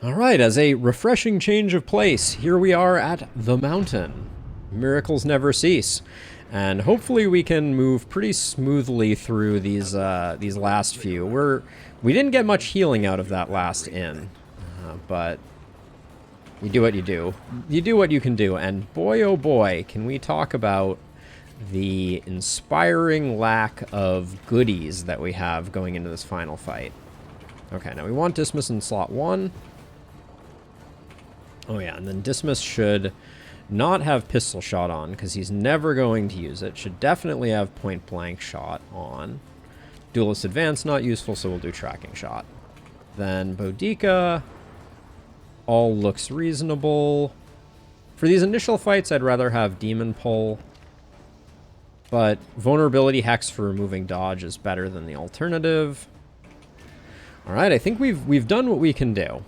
All right, as a refreshing change of place, here we are at the mountain. Miracles never cease, and hopefully we can move pretty smoothly through these last few. We didn't get much healing out of that last inn, but you do what you do. You do what you can do, and boy oh boy, can we talk about the inspiring lack of goodies that we have going into this final fight. Okay, now we want Dismas in slot 1. Oh yeah, and then Dismas should not have pistol shot on, because he's never going to use it. Should definitely have point blank shot on. Duelist advance, not useful, so we'll do tracking shot. Then Boudica, all looks reasonable. For these initial fights, I'd rather have Demon Pull, but vulnerability hex for removing dodge is better than the alternative. Alright, I think we've done what we can do.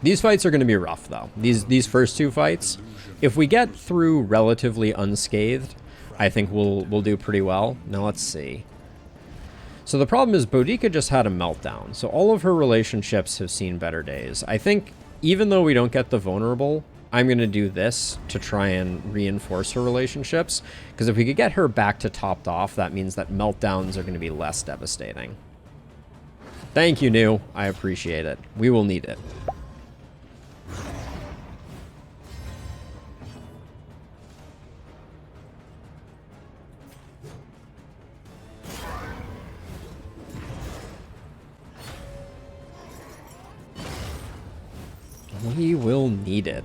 These fights are going to be rough, though. These first two fights, if we get through relatively unscathed, I think we'll do pretty well. Now let's see. So the problem is Boudica just had a meltdown, so all of her relationships have seen better days. I think even though we don't get the vulnerable, I'm going to do this to try and reinforce her relationships, because if we could get her back to topped off, that means that meltdowns are going to be less devastating. Thank you, New. I appreciate it. We will need it. We will need it.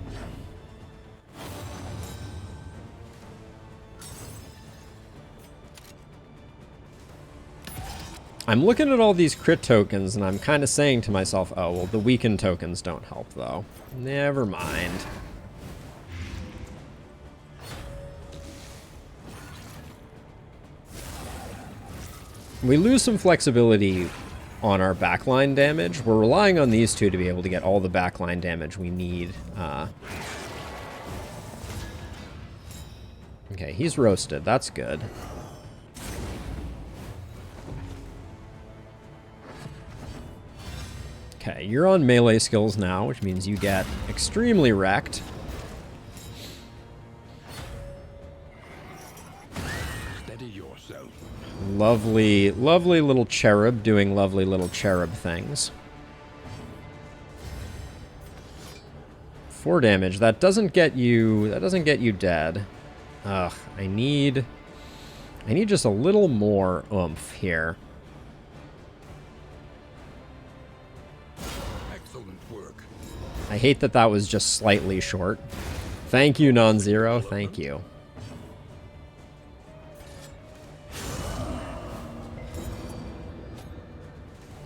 I'm looking at all these crit tokens and I'm kind of saying to myself, oh, well, the weakened tokens don't help, though. Never mind. We lose some flexibility on our backline damage. We're relying on these two to be able to get all the backline damage we need. Okay, he's roasted. That's good. Okay, you're on melee skills now, which means you get extremely wrecked. Steady yourself. Lovely, lovely little cherub doing lovely little cherub things. 4 damage. That doesn't get you dead. Ugh, I need just a little more oomph here. Excellent work. I hate that that was just slightly short. Thank you, Non-Zero. Thank you.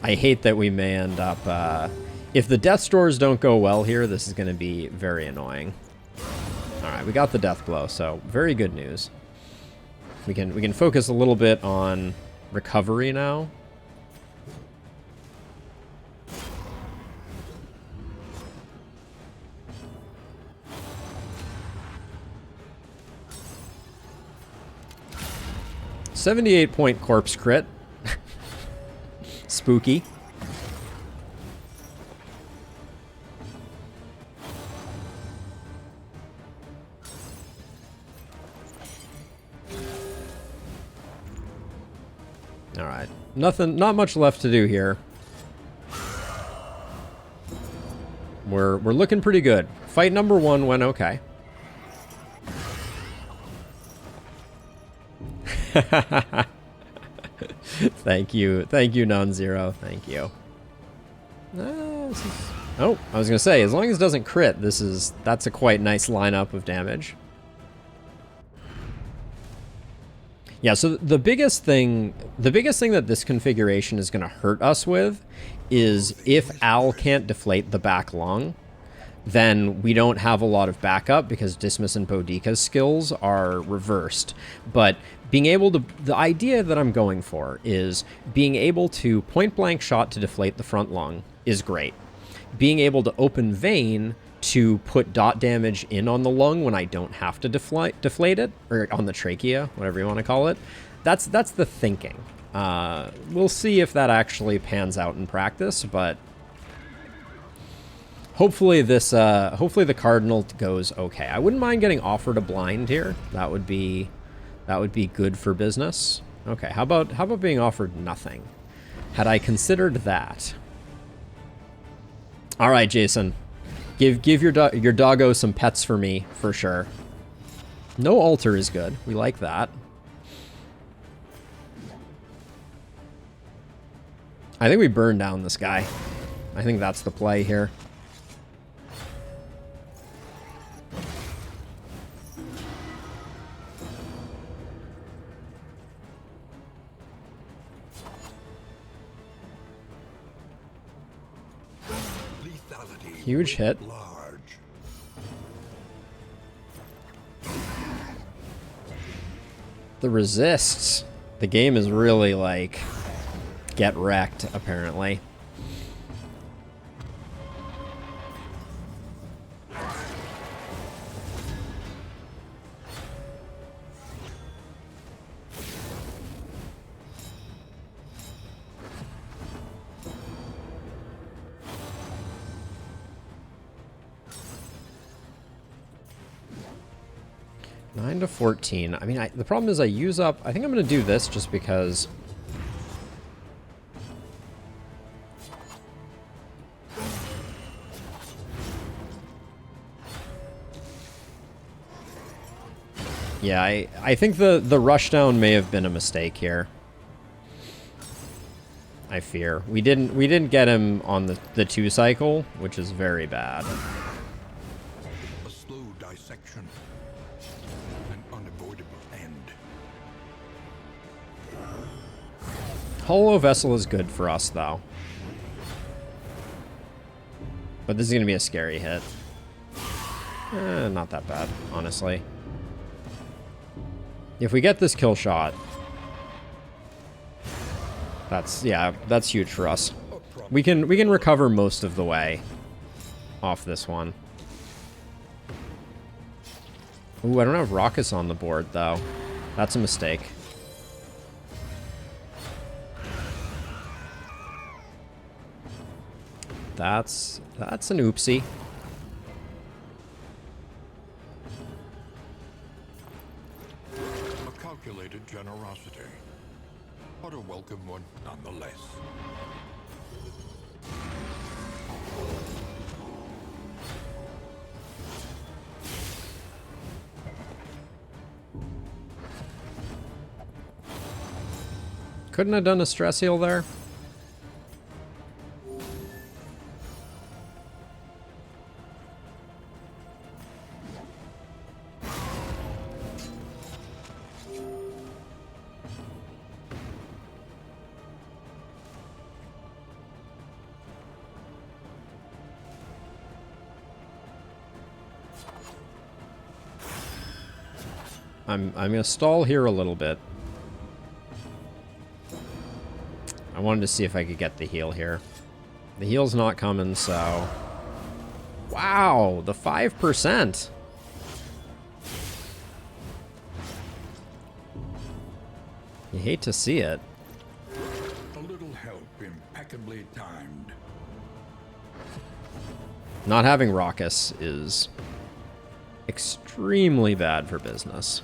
I hate that we may end up... if the death stores don't go well here, this is going to be very annoying. Alright, we got the death blow, so very good news. We can focus a little bit on recovery now. .78 corpse crit. Spooky. Alright. Not much left to do here. We're looking pretty good. Fight number 1 went okay. Thank you, Non-Zero. Thank you. Oh, I was gonna say, as long as it doesn't crit, that's a quite nice lineup of damage. Yeah, so the biggest thing that this configuration is gonna hurt us with is if Al can't deflate the back lung, then we don't have a lot of backup because Dismas and Boudica's skills are reversed. But being able to... The idea that I'm going for is being able to point-blank shot to deflate the front lung is great. Being able to open vein to put dot damage in on the lung when I don't have to deflate it, or on the trachea, whatever you want to call it, that's the thinking. We'll see if that actually pans out in practice, but hopefully hopefully the Cardinal goes okay. I wouldn't mind getting offered a blind here. That would be good for business. Okay, how about being offered nothing? Had I considered that? All right, Jason. Give your doggo some pets for me, for sure. No altar is good. We like that. I think we burn down this guy. I think that's the play here. Huge hit. The resists. The game is really like get wrecked, apparently. Nine to 14. I mean, the problem is I use up... I think I'm going to do this just because... Yeah, I think the rushdown may have been a mistake here. I fear. We didn't get him on the 2 cycle, which is very bad. A slow dissection. An unavoidable end. Hollow Vessel is good for us, though. But this is going to be a scary hit. Not that bad, honestly. If we get this kill shot, that's huge for us. We can recover most of the way off this one. Ooh, I don't have Raucous on the board though. That's a mistake. That's an oopsie. Calculated generosity, but a welcome one nonetheless. Couldn't have done a stress heal there. I'm gonna stall here a little bit. I wanted to see if I could get the heal here. The heal's not coming, so... Wow, the 5%! You hate to see it. A little help impeccably timed. Not having Raucous is extremely bad for business.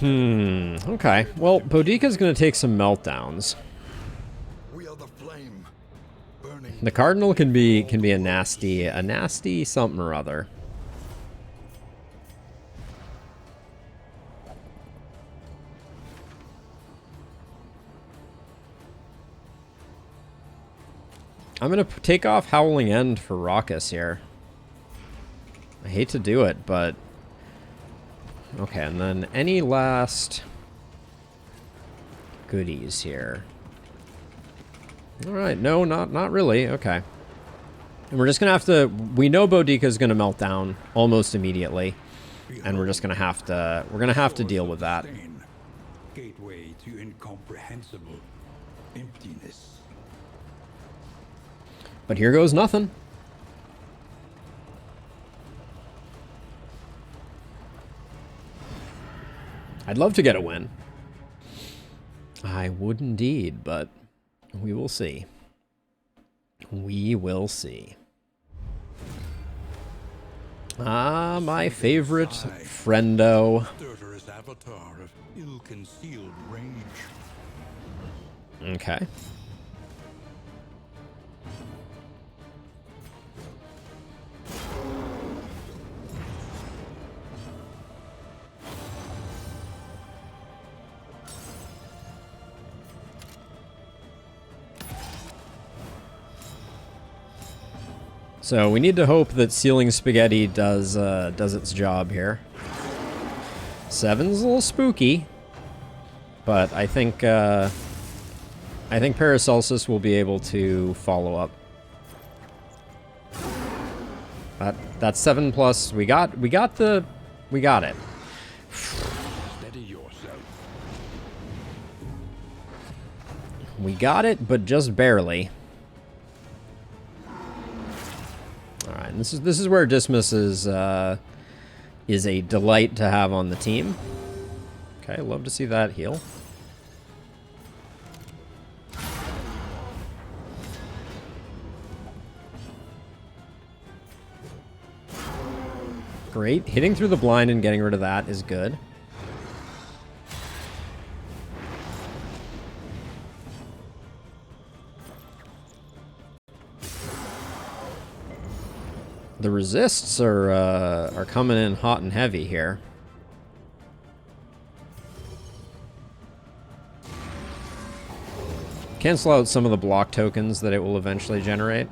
Okay. Well, Boudica's going to take some meltdowns. We are the flame, burning. The Cardinal can be a nasty something or other. I'm going to take off Howling End for Raucous here. I hate to do it, but... Okay, and then any last goodies here? Alright, no, not really. Okay. And we're just going to have to... We know Boudica's going to melt down almost immediately. And we're just going to have to... We're going to have to deal with that. Gateway to incomprehensible emptiness. But here goes nothing. I'd love to get a win. I would indeed, but we will see. We will see. Ah, my favorite friendo. Stertorous avatar of ill-concealed rage. Okay. So we need to hope that Sealing Spaghetti does its job here. 7's a little spooky, but I think Paracelsus will be able to follow up. That's 7 plus. We got it. Steady yourself. We got it, but just barely. All right, and this is where Dismas is a delight to have on the team. Okay, love to see that heal. Great, hitting through the blind and getting rid of that is good. The resists are coming in hot and heavy here. Cancel out some of the block tokens that it will eventually generate.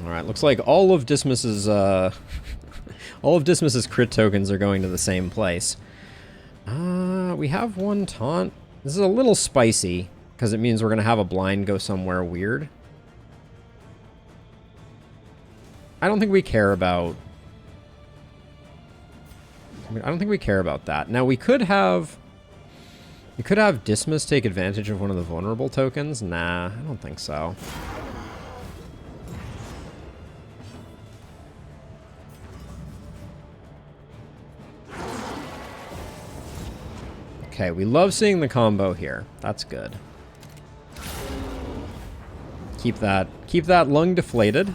Alright, looks like all of Dismas's crit tokens are going to the same place. We have one taunt. This is a little spicy, because it means we're going to have a blind go somewhere weird. I don't think we care about... I don't think we care about that. Now, we could have... We could have Dismas take advantage of one of the vulnerable tokens. Nah, I don't think so. Okay, we love seeing the combo here. That's good. Keep that lung deflated.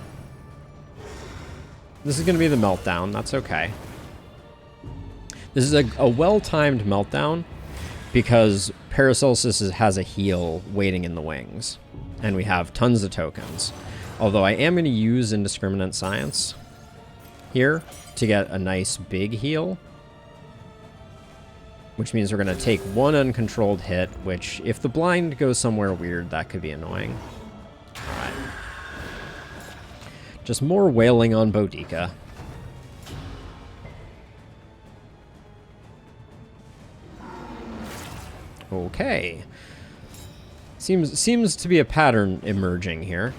This is going to be the meltdown. That's okay. This is a well-timed meltdown because Paracelsus has a heal waiting in the wings. And we have tons of tokens. Although I am going to use Indiscriminate Science here to get a nice big heal. Which means we're going to take one uncontrolled hit, which, if the blind goes somewhere weird, that could be annoying. Alright. Just more wailing on Boudica. Okay. Seems to be a pattern emerging here.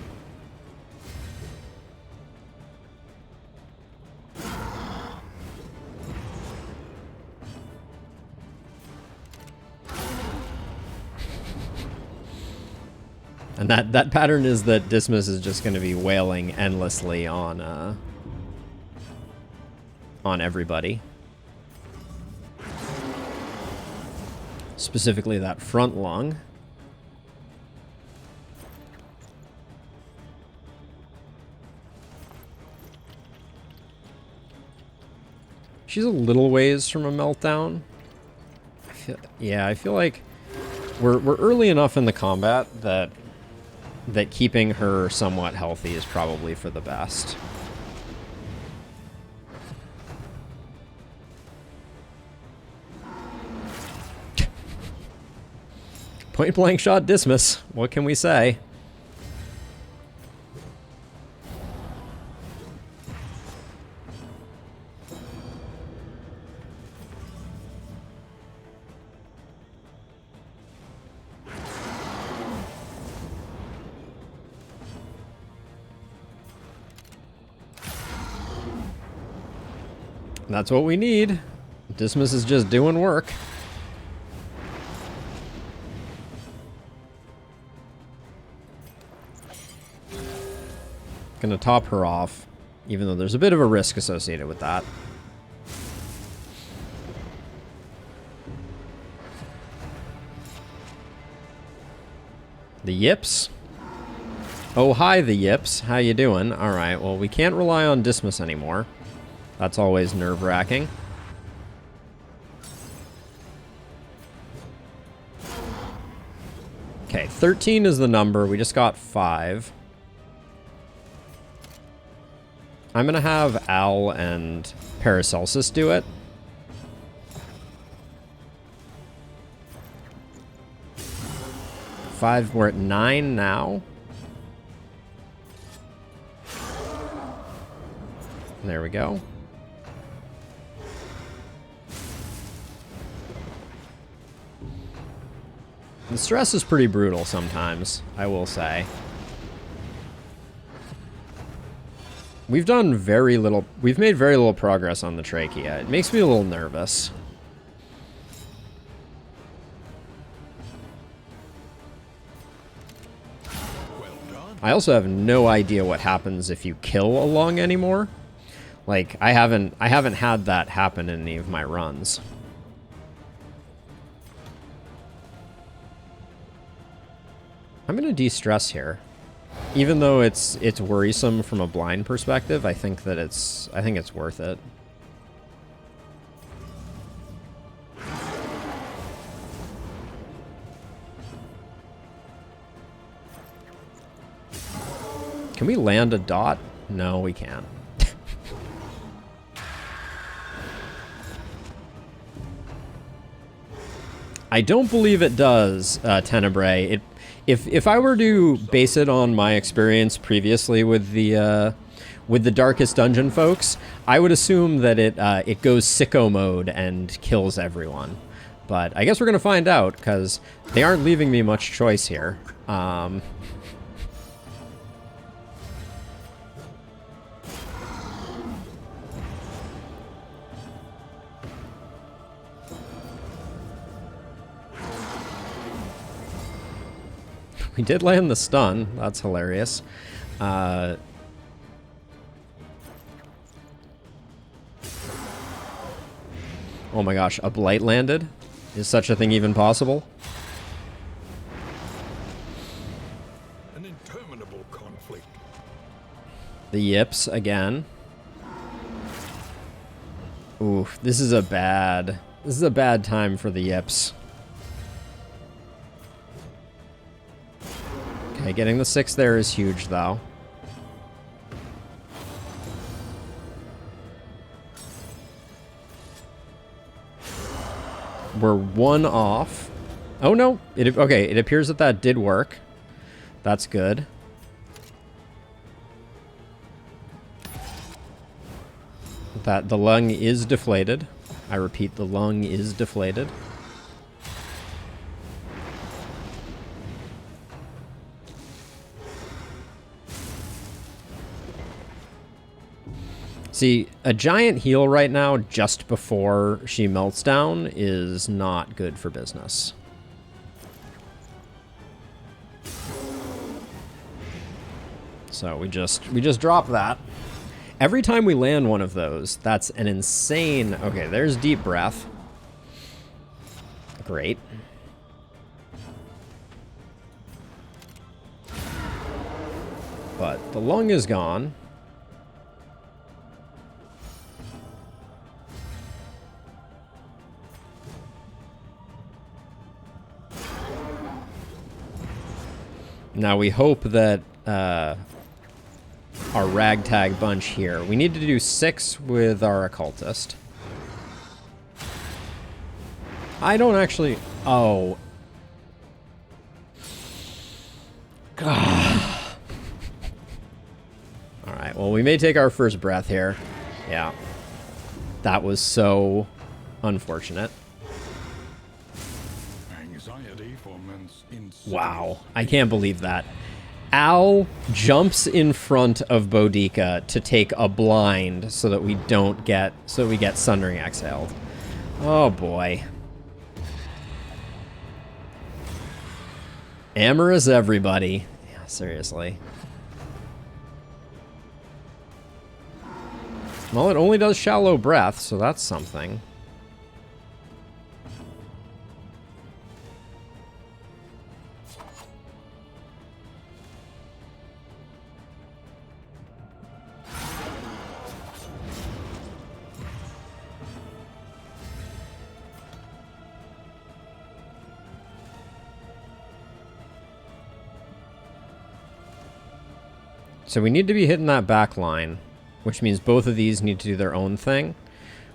And that pattern is that Dismas is just going to be wailing endlessly on everybody. Specifically that front lung. She's a little ways from a meltdown. I feel like we're early enough in the combat that keeping her somewhat healthy is probably for the best. Point blank shot Dismas. What can we say? That's what we need. Dismas is just doing work. Gonna top her off. even though there's a bit of a risk associated with that. The Yips. Oh, hi, the Yips. How you doing? All right, well, we can't rely on Dismas anymore. That's always nerve-wracking. Okay, 13 is the number. We just got 5. I'm going to have Al and Paracelsus do it. We're at 9 now. There we go. The stress is pretty brutal sometimes, I will say. We've done very little, we've made very little progress on the trachea. It makes me a little nervous. I also have no idea what happens if you kill a lung anymore. Like, I haven't had that happen in any of my runs. I'm gonna de-stress here. Even though it's worrisome from a blind perspective, I think it's worth it. Can we land a dot? No, we can't. I don't believe it does, Tenebrae. If I were to base it on my experience previously with the Darkest Dungeon folks, I would assume that it goes sicko mode and kills everyone. But I guess we're gonna find out because they aren't leaving me much choice here. We did land the stun. That's hilarious. Oh my gosh, a blight landed? Is such a thing even possible? An interminable conflict. The Yips again. Oof, this is a bad time for the Yips. Okay, getting the 6 there is huge, though. We're 1 off. Oh, no. Okay, it appears that did work. That's good. The lung is deflated. I repeat, the lung is deflated. See, a giant heal right now just before she melts down is not good for business. So we just drop that. Every time we land one of those, that's an insane... Okay, there's deep breath. Great. But the lung is gone. Now we hope that our ragtag bunch here. We need to do 6 with our occultist. I don't actually... Oh. God. Alright, well, we may take our first breath here. Yeah. That was so unfortunate. Wow, I can't believe that. Al jumps in front of Boudica to take a blind so that we get Sundering Exhaled. Oh boy. Amorous everybody. Yeah, seriously. Well, it only does shallow breath, so that's something. So we need to be hitting that back line, which means both of these need to do their own thing,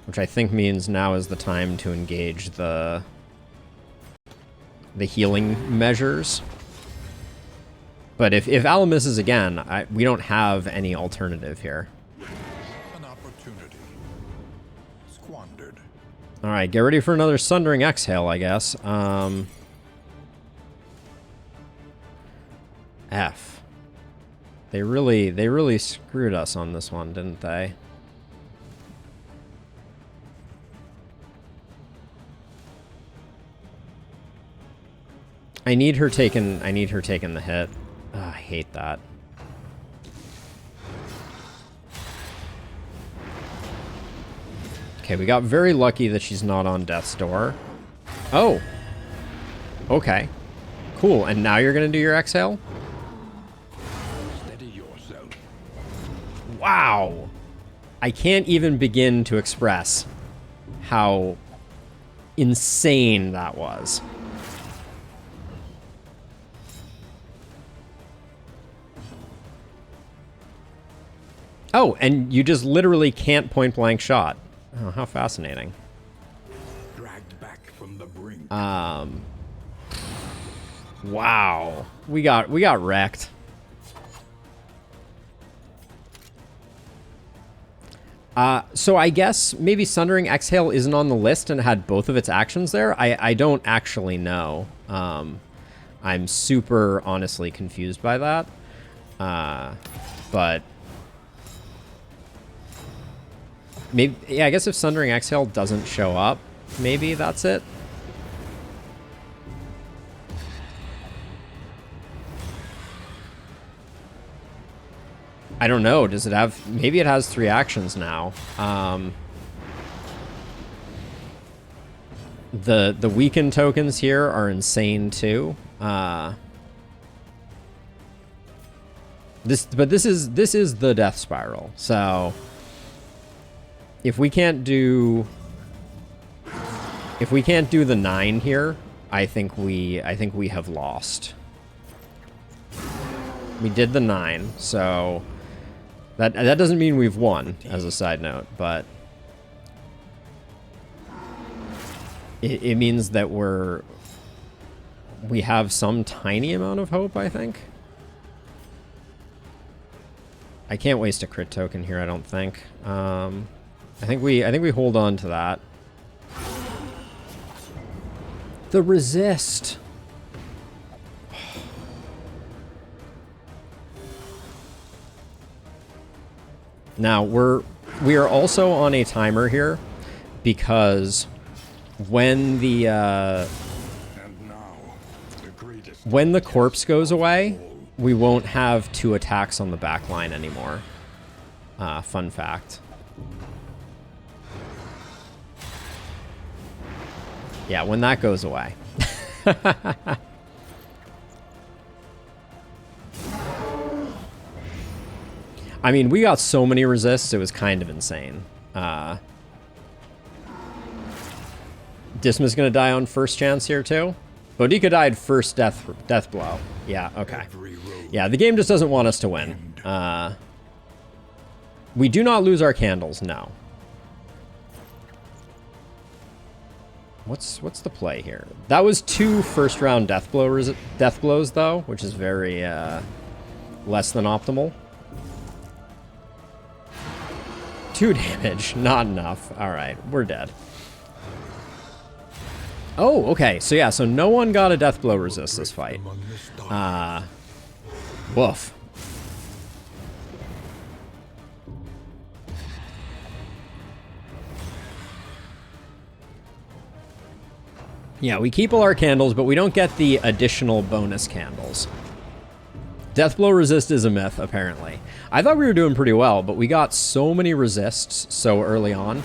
which I think means now is the time to engage the healing measures. But if Ala misses again, we don't have any alternative here. An opportunity. Squandered. All right, get ready for another Sundering Exhale, I guess. F. They really screwed us on this one, didn't they? I need her taking the hit. Ugh, I hate that. Okay, we got very lucky that she's not on death's door. Oh. Okay. Cool, and now you're gonna do your exhale? Steady yourself. Wow. I can't even begin to express how insane that was. Oh, and you just literally can't point blank shot. Oh, how fascinating. Dragged back from the brink. Wow. We got wrecked. So I guess maybe Sundering Exhale isn't on the list and had both of its actions there. I don't actually know. I'm super honestly confused by that. But maybe, yeah, I guess if Sundering Exhale doesn't show up, maybe that's it. I don't know. Does it have... Maybe it has 3 actions now. The weakened tokens here are insane too. But this is the Death Spiral. So if we can't do the 9 here, I think we have lost. We did the 9, so that doesn't mean we've won, as a side note, but it means that we have some tiny amount of hope, I think. I can't waste a crit token here, I don't think. I think we hold on to that. The resist. Now we are also on a timer here because when the corpse goes away, we won't have 2 attacks on the back line anymore. Fun fact. Yeah, when that goes away. I mean, we got so many resists, it was kind of insane. Disma's gonna die on first chance here too. Boudica died first death blow. Yeah, okay. Yeah, the game just doesn't want us to win. We do not lose our candles, no. What's the play here? That was 2 first round death blows though, which is very less than optimal. 2 damage, not enough. All right, we're dead. Oh, okay. So yeah, so no one got a death blow resist this fight. Woof. Yeah, we keep all our candles, but we don't get the additional bonus candles. Deathblow resist is a myth, apparently. I thought we were doing pretty well, but we got so many resists so early on.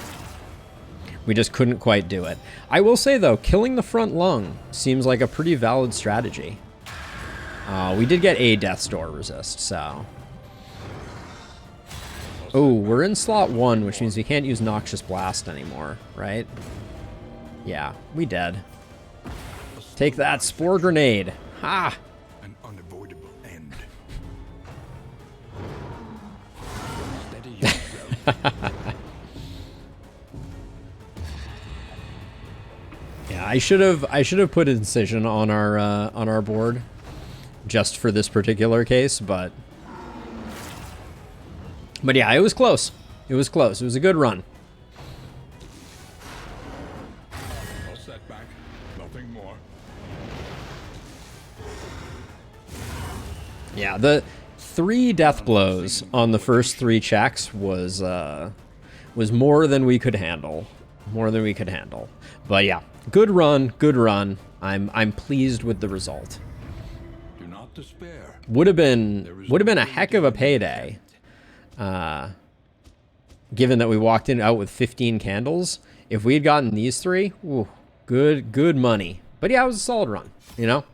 We just couldn't quite do it. I will say, though, killing the front lung seems like a pretty valid strategy. We did get a Death's Door resist, so... Oh, we're in slot 1, which means we can't use Noxious Blast anymore, right? Yeah, we dead. Take that, Spore Grenade. Ha! An unavoidable end. Steady yourself. Yeah, I should have put Incision on our board just for this particular case, but yeah, it was close. It was close. It was a good run. No setback. Nothing more. Yeah, the 3 death blows on the first 3 checks was more than we could handle. More than we could handle. But yeah, good run, good run. I'm pleased with the result. Do not despair. Would have been a heck of a payday. Given that we walked in out with 15 candles, if we had gotten these 3, ooh, good money. But yeah, it was a solid run, you know?